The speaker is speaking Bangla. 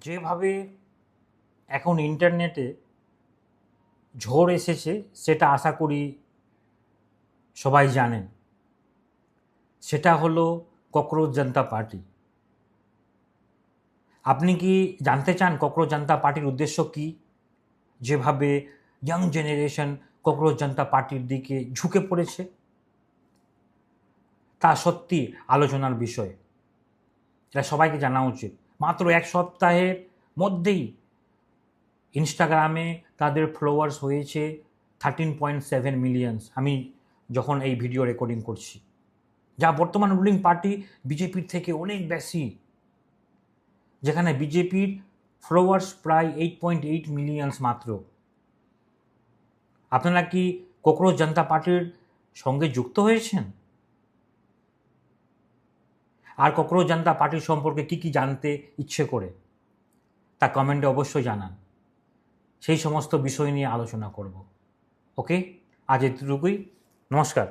যেভাবে এখন ইন্টারনেটে ঝড় এসেছে সেটা আশা করি সবাই জানেন। সেটা হলো ককরোচ জনতা পার্টি। আপনি কি জানতে চান ককরোচ জনতা পার্টির উদ্দেশ্য কী? যেভাবে ইয়াং জেনারেশন ককরোচ জনতা পার্টির দিকে ঝুঁকে পড়েছে, তা সত্যি আলোচনার বিষয়। এটা সবাইকে জানা উচিত। মাত্র এক সপ্তাহের মধ্যেই ইনস্টাগ্রামে তাদের ফলোয়ার্স হয়েছে 13.7 মিলিয়নস, আমি যখন এই ভিডিও রেকর্ডিং করছি, যা বর্তমান রুলিং পার্টি বিজেপির থেকে অনেক বেশি, যেখানে বিজেপির ফলোয়ার্স প্রায় 8.8 মিলিয়নস মাত্র। আপনারা কি ককরোচ জনতা পার্টির সঙ্গে যুক্ত হয়েছেন? আর ককরোচ জনতা পার্টির সম্পর্কে কি জানতে ইচ্ছে করে তা কমেন্টে অবশ্যই জানান। সেই সমস্ত বিষয় নিয়ে আলোচনা করব। ওকে, আজ এতটুকুই। নমস্কার।